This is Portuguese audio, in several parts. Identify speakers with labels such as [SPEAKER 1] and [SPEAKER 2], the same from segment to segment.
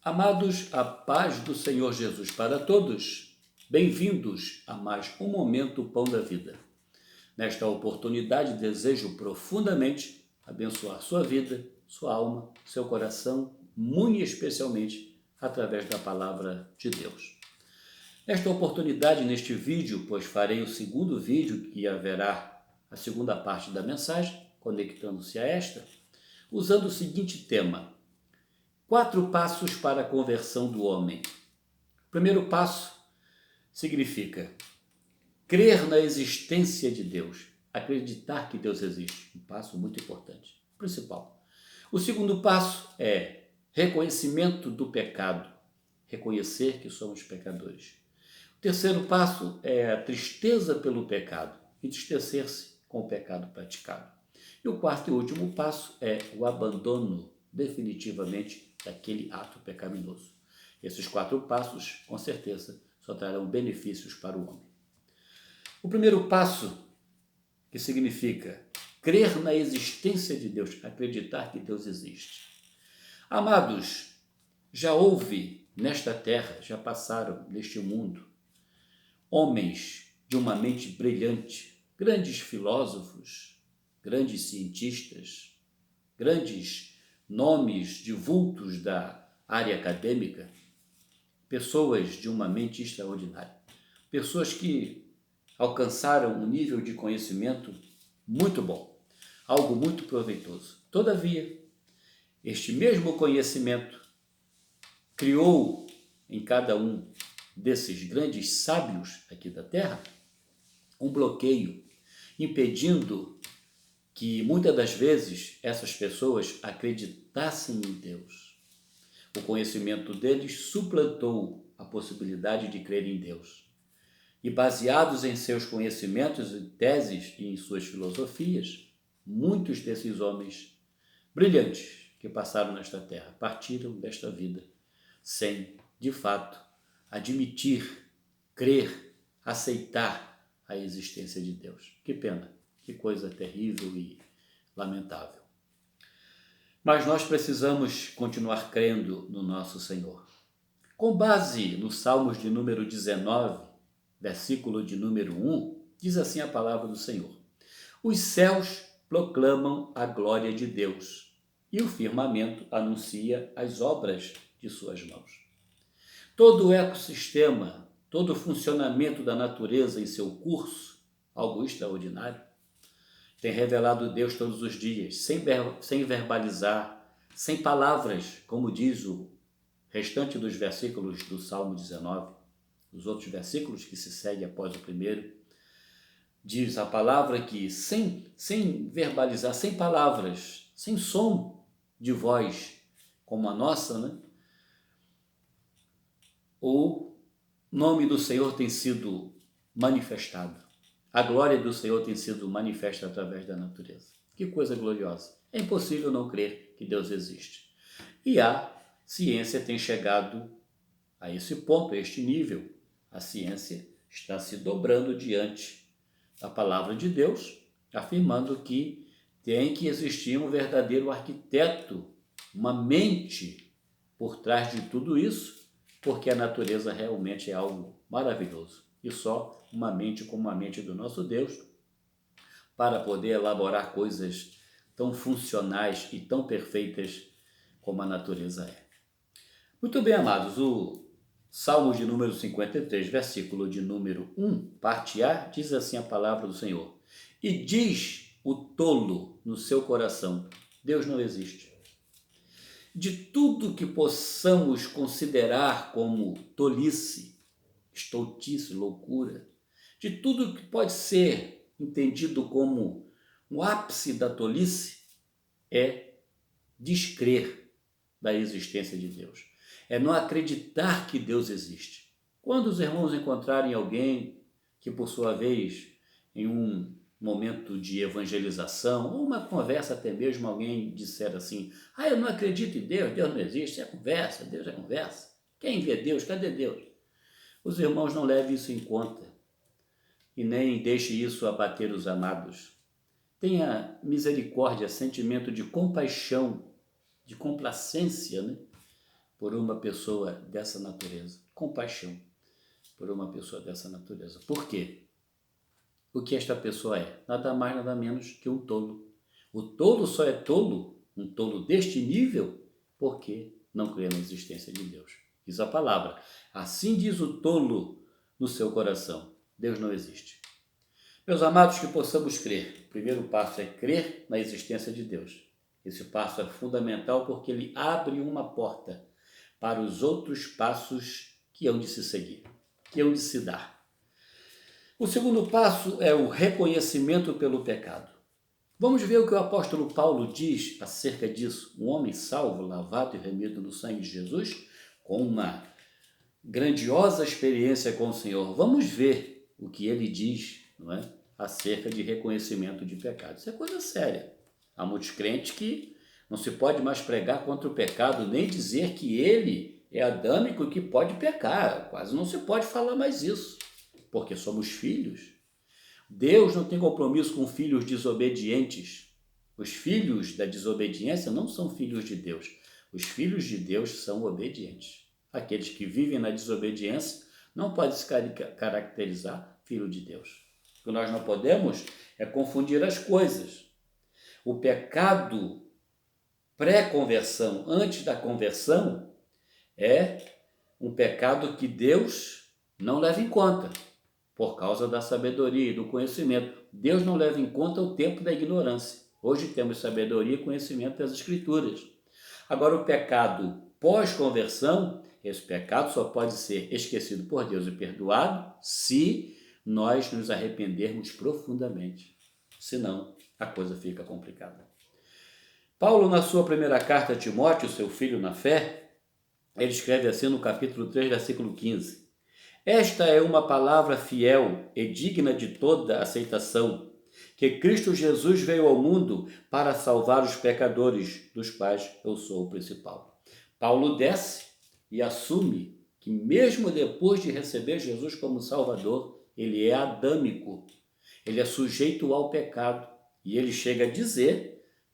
[SPEAKER 1] Amados, a paz do Senhor Jesus para todos. Bem-vindos a mais um Momento Pão da Vida. Nesta oportunidade, desejo profundamente abençoar sua vida, sua alma, seu coração, muito especialmente através da palavra de Deus. Nesta oportunidade, neste vídeo, pois farei o segundo vídeo que haverá a segunda parte da mensagem, conectando-se a esta, usando o seguinte tema: 4 passos para a conversão do homem. O primeiro passo significa crer na existência de Deus, acreditar que Deus existe. Um passo muito importante, principal. O segundo passo é reconhecimento do pecado, reconhecer que somos pecadores. O terceiro passo é a tristeza pelo pecado, entristecer-se com o pecado praticado. E o quarto e último passo é o abandono definitivamente daquele ato pecaminoso. Esses 4 passos, com certeza, só trarão benefícios para o homem. O primeiro passo, que significa crer na existência de Deus, acreditar que Deus existe. Amados, já houve nesta terra, já passaram neste mundo, homens de uma mente brilhante, grandes filósofos, grandes cientistas, grandes nomes de vultos da área acadêmica, pessoas de uma mente extraordinária, pessoas que alcançaram um nível de conhecimento muito bom, algo muito proveitoso. Todavia, este mesmo conhecimento criou em cada um desses grandes sábios aqui da Terra um bloqueio, impedindo que muitas das vezes essas pessoas acreditassem em Deus. O conhecimento deles suplantou a possibilidade de crer em Deus. E baseados em seus conhecimentos e teses e em suas filosofias, muitos desses homens brilhantes que passaram nesta terra partiram desta vida sem, de fato, admitir, crer, aceitar a existência de Deus. Que pena! Que coisa terrível e lamentável. Mas nós precisamos continuar crendo no nosso Senhor. Com base nos Salmos de número 19, versículo de número 1, diz assim a palavra do Senhor: Os céus proclamam a glória de Deus, e o firmamento anuncia as obras de suas mãos. Todo o ecossistema, todo o funcionamento da natureza em seu curso, algo extraordinário, tem revelado Deus todos os dias, sem verbalizar, sem palavras, como diz o restante dos versículos do Salmo 19. Os outros versículos que se seguem após o primeiro, diz a palavra que sem verbalizar, sem palavras, sem som de voz, como a nossa, né? O nome do Senhor tem sido manifestado. A glória do Senhor tem sido manifesta através da natureza. Que coisa gloriosa! É impossível não crer que Deus existe. E a ciência tem chegado a esse ponto, a este nível. A ciência está se dobrando diante da palavra de Deus, afirmando que tem que existir um verdadeiro arquiteto, uma mente por trás de tudo isso, porque a natureza realmente é algo maravilhoso. E só uma mente como a mente do nosso Deus, para poder elaborar coisas tão funcionais e tão perfeitas como a natureza é. Muito bem, amados, o Salmo de número 53, versículo de número 1, parte A, diz assim a palavra do Senhor: E diz o tolo no seu coração, Deus não existe. De tudo que possamos considerar como tolice, estultice, loucura, de tudo que pode ser entendido como um ápice da tolice, é descrer da existência de Deus. É não acreditar que Deus existe. Quando os irmãos encontrarem alguém que, por sua vez, em um momento de evangelização, ou uma conversa até mesmo, alguém disser assim: eu não acredito em Deus, Deus não existe, é conversa, Deus é conversa. Quem vê Deus? Cadê Deus? Os irmãos não levem isso em conta e nem deixe isso abater os amados. Tenha misericórdia, sentimento de compaixão, de complacência, né? por uma pessoa dessa natureza. Compaixão por uma pessoa dessa natureza. Por quê? O que esta pessoa é? Nada mais, nada menos que um tolo. O tolo só é tolo, um tolo deste nível, porque não crê na existência de Deus. Diz a palavra. Assim diz o tolo no seu coração. Deus não existe. Meus amados, que possamos crer. O primeiro passo é crer na existência de Deus. Esse passo é fundamental porque ele abre uma porta para os outros passos que hão de se seguir, que hão de se dar. O segundo passo é o reconhecimento pelo pecado. Vamos ver o que o apóstolo Paulo diz acerca disso. Um homem salvo, lavado e remido no sangue de Jesus, com uma grandiosa experiência com o Senhor. Vamos ver o que ele diz, não é? Acerca de reconhecimento de pecado. Isso é coisa séria. Há muitos crentes que não se pode mais pregar contra o pecado, nem dizer que ele é adâmico e que pode pecar. Quase não se pode falar mais isso, porque somos filhos. Deus não tem compromisso com filhos desobedientes. Os filhos da desobediência não são filhos de Deus. Os filhos de Deus são obedientes. Aqueles que vivem na desobediência não podem se caracterizar filho de Deus. O que nós não podemos é confundir as coisas. O pecado pré-conversão, antes da conversão, é um pecado que Deus não leva em conta, por causa da sabedoria e do conhecimento. Deus não leva em conta o tempo da ignorância. Hoje temos sabedoria e conhecimento das Escrituras. Agora, o pecado pós-conversão, esse pecado só pode ser esquecido por Deus e perdoado se nós nos arrependermos profundamente. Senão, a coisa fica complicada. Paulo, na sua primeira carta a Timóteo, seu filho na fé, ele escreve assim no capítulo 3, versículo 15. Esta é uma palavra fiel e digna de toda aceitação, que Cristo Jesus veio ao mundo para salvar os pecadores, dos quais eu sou o principal. Paulo desce e assume que mesmo depois de receber Jesus como Salvador, ele é adâmico, ele é sujeito ao pecado. E ele chega a dizer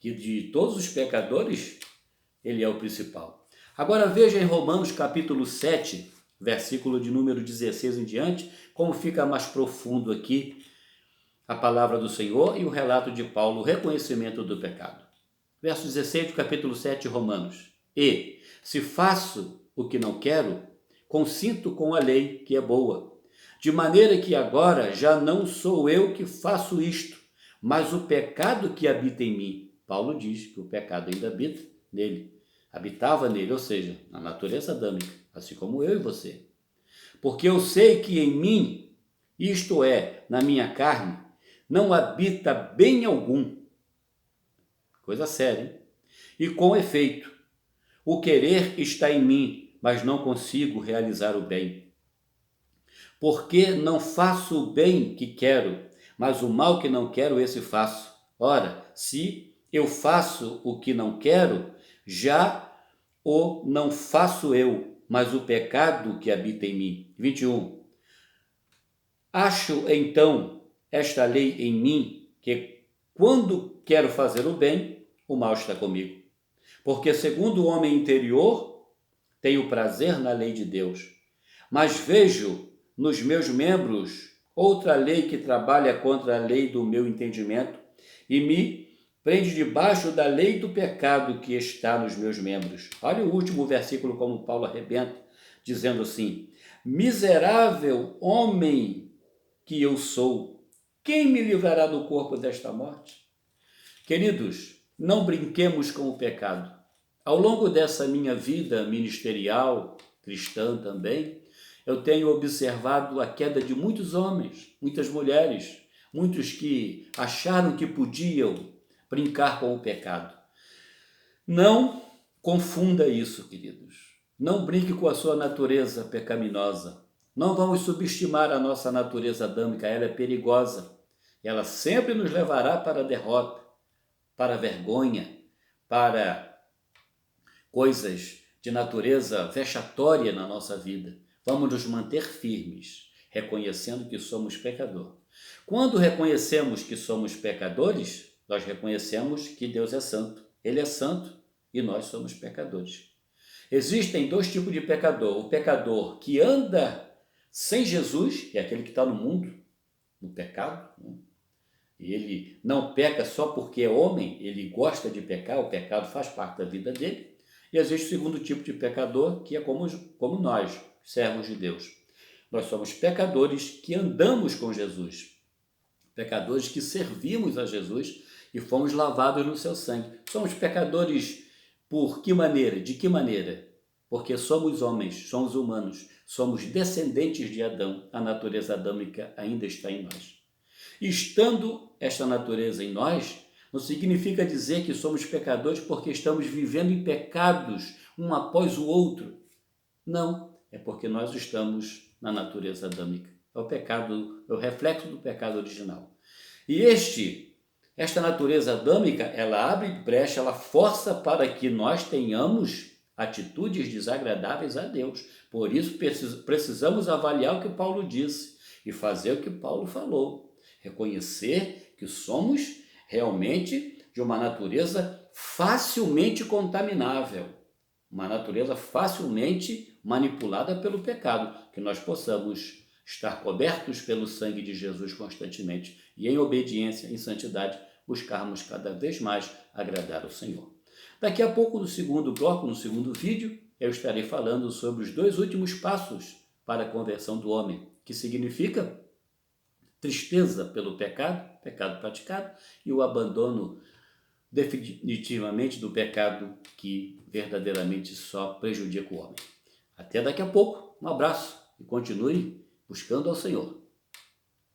[SPEAKER 1] que de todos os pecadores, ele é o principal. Agora veja em Romanos capítulo 7, versículo de número 16 em diante, como fica mais profundo aqui a palavra do Senhor e o relato de Paulo, o reconhecimento do pecado. Verso 16 do capítulo 7 de Romanos. E, se faço o que não quero, consinto com a lei que é boa, de maneira que agora já não sou eu que faço isto, mas o pecado que habita em mim. Paulo diz que o pecado ainda habita nele, habitava nele, ou seja, na natureza adâmica, assim como eu e você. Porque eu sei que em mim, isto é, na minha carne, não habita bem algum. Coisa séria, hein? E com efeito, o querer está em mim, mas não consigo realizar o bem. Porque não faço o bem que quero, mas o mal que não quero, esse faço. Ora, se eu faço o que não quero, já o não faço eu, mas o pecado que habita em mim. 21. Acho então esta lei em mim, que quando quero fazer o bem, o mal está comigo. Porque segundo o homem interior, tenho prazer na lei de Deus, mas vejo nos meus membros outra lei que trabalha contra a lei do meu entendimento e me prende debaixo da lei do pecado que está nos meus membros. Olha o último versículo como Paulo arrebenta, dizendo assim: miserável homem que eu sou, quem me livrará do corpo desta morte? Queridos, não brinquemos com o pecado. Ao longo dessa minha vida ministerial, cristã também, eu tenho observado a queda de muitos homens, muitas mulheres, muitos que acharam que podiam brincar com o pecado. Não confunda isso, queridos. Não brinque com a sua natureza pecaminosa. Não vamos subestimar a nossa natureza adâmica, ela é perigosa. Ela sempre nos levará para a derrota, para a vergonha, para coisas de natureza vexatória na nossa vida. Vamos nos manter firmes, reconhecendo que somos pecadores. Quando reconhecemos que somos pecadores, nós reconhecemos que Deus é santo. Ele é santo e nós somos pecadores. Existem dois tipos de pecador. O pecador que anda sem Jesus, que é aquele que está no mundo, no pecado, né? E ele não peca só porque é homem, ele gosta de pecar, o pecado faz parte da vida dele. E existe o segundo tipo de pecador, que é como nós, servos de Deus. Nós somos pecadores que andamos com Jesus, pecadores que servimos a Jesus e fomos lavados no seu sangue. Somos pecadores por que maneira? De que maneira? Porque somos homens, somos humanos, somos descendentes de Adão, a natureza adâmica ainda está em nós. Estando esta natureza em nós, não significa dizer que somos pecadores porque estamos vivendo em pecados um após o outro. Não, é porque nós estamos na natureza adâmica. É o pecado, é o reflexo do pecado original. E esta natureza adâmica, ela abre brecha, ela força para que nós tenhamos atitudes desagradáveis a Deus. Por isso precisamos avaliar o que Paulo disse e fazer o que Paulo falou. Reconhecer que somos realmente de uma natureza facilmente contaminável, uma natureza facilmente manipulada pelo pecado, que nós possamos estar cobertos pelo sangue de Jesus constantemente e em obediência, em santidade, buscarmos cada vez mais agradar ao Senhor. Daqui a pouco, no segundo bloco, no segundo vídeo, eu estarei falando sobre os dois últimos passos para a conversão do homem, que significa tristeza pelo pecado, pecado praticado, e o abandono definitivamente do pecado que verdadeiramente só prejudica o homem. Até daqui a pouco, um abraço e continue buscando ao Senhor.